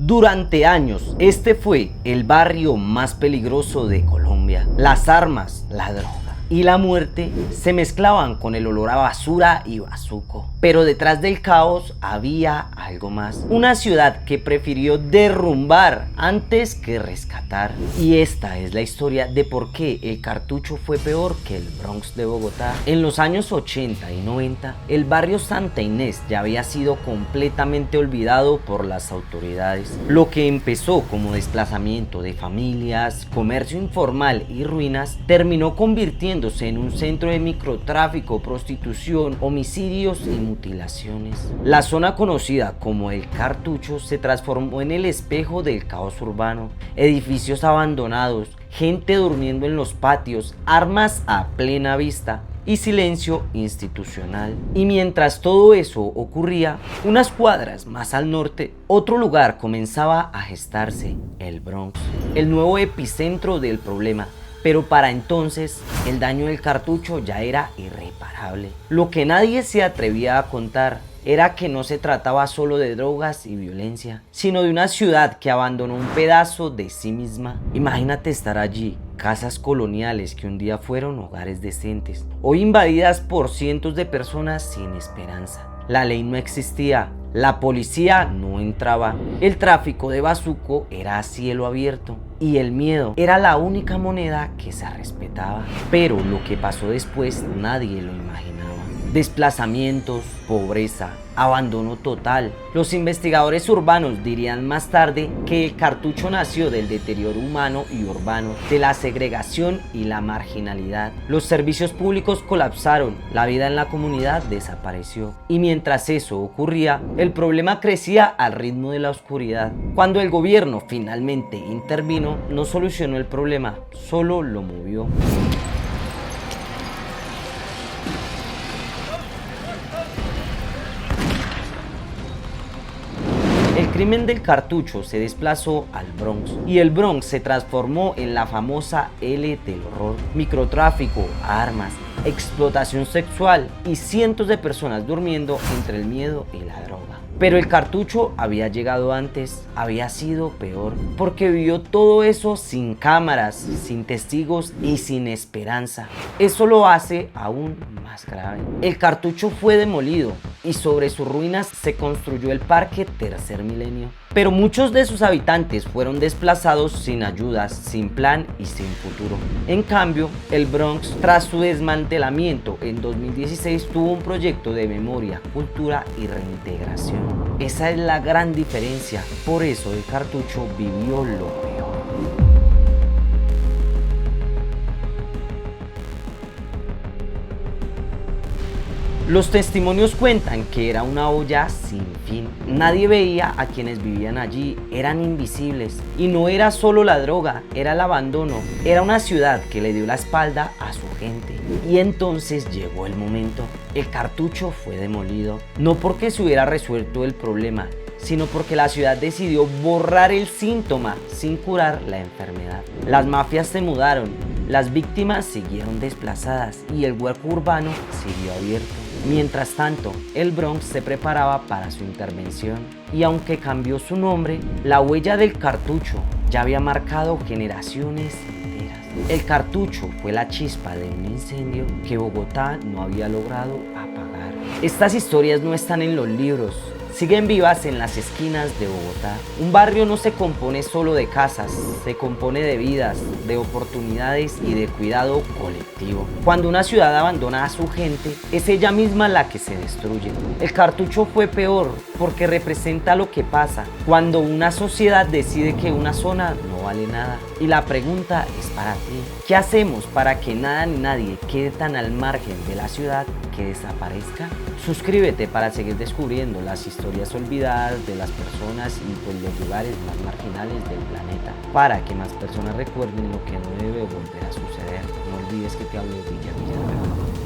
Durante años, este fue el barrio más peligroso de Colombia. Las armas, la droga y la muerte se mezclaban con el olor a basura y bazuco. Pero detrás del caos había algo más. Una ciudad que prefirió derrumbar antes que rescatar. Y esta es la historia de por qué el Cartucho fue peor que el Bronx de Bogotá. En los años 80 y 90, el barrio Santa Inés ya había sido completamente olvidado por las autoridades. Lo que empezó como desplazamiento de familias, comercio informal y ruinas, terminó convirtiéndose en un centro de microtráfico, prostitución, homicidios y mutilaciones. La zona conocida como el Cartucho se transformó en el espejo del caos urbano. Edificios abandonados, gente durmiendo en los patios, armas a plena vista y silencio institucional. Y mientras todo eso ocurría, unas cuadras más al norte, otro lugar comenzaba a gestarse: el Bronx, el nuevo epicentro del problema. Pero para entonces, el daño del Cartucho ya era irreparable. Lo que nadie se atrevía a contar era que no se trataba solo de drogas y violencia, sino de una ciudad que abandonó un pedazo de sí misma. Imagínate estar allí, casas coloniales que un día fueron hogares decentes, hoy invadidas por cientos de personas sin esperanza. La ley no existía, la policía no entraba, el tráfico de bazuco era a cielo abierto y el miedo era la única moneda que se respetaba. Pero lo que pasó después nadie lo imaginaba. Desplazamientos, pobreza, abandono total. Los investigadores urbanos dirían más tarde que el Cartucho nació del deterioro humano y urbano, de la segregación y la marginalidad. Los servicios públicos colapsaron, la vida en la comunidad desapareció. Y mientras eso ocurría, el problema crecía al ritmo de la oscuridad. Cuando el gobierno finalmente intervino, no solucionó el problema, solo lo movió. El crimen del Cartucho se desplazó al Bronx y el Bronx se transformó en la famosa L del horror: microtráfico, armas, explotación sexual y cientos de personas durmiendo entre el miedo y la droga. Pero el Cartucho había llegado antes, había sido peor, porque vivió todo eso sin cámaras, sin testigos y sin esperanza. Eso lo hace aún más grave. El Cartucho fue demolido y sobre sus ruinas se construyó el Parque Tercer Milenio. Pero muchos de sus habitantes fueron desplazados sin ayudas, sin plan y sin futuro. En cambio, el Bronx, tras su desmantelamiento en 2016, tuvo un proyecto de memoria, cultura y reintegración. Esa es la gran diferencia. Por eso el Cartucho vivió lo peor. Los testimonios cuentan que era una olla sin fin. Nadie veía a quienes vivían allí, eran invisibles. Y no era solo la droga, era el abandono. Era una ciudad que le dio la espalda a su gente. Y entonces llegó el momento. El Cartucho fue demolido, no porque se hubiera resuelto el problema, sino porque la ciudad decidió borrar el síntoma sin curar la enfermedad. Las mafias se mudaron, las víctimas siguieron desplazadas y el hueco urbano siguió abierto. Mientras tanto, el Bronx se preparaba para su intervención y aunque cambió su nombre, la huella del Cartucho ya había marcado generaciones enteras. El Cartucho fue la chispa de un incendio que Bogotá no había logrado apagar. Estas historias no están en los libros, siguen vivas en las esquinas de Bogotá. Un barrio no se compone solo de casas, se compone de vidas, de oportunidades y de cuidado colectivo. Cuando una ciudad abandona a su gente, es ella misma la que se destruye. El Cartucho fue peor porque representa lo que pasa cuando una sociedad decide que una zona no vale nada. Y la pregunta es para ti: ¿qué hacemos para que nada ni nadie quede tan al margen de la ciudad que desaparezca? Suscríbete para seguir descubriendo las historias olvidadas de las personas y pues los lugares más marginales del planeta, para que más personas recuerden lo que no debe volver a suceder. No olvides que te hablo de Villarreal.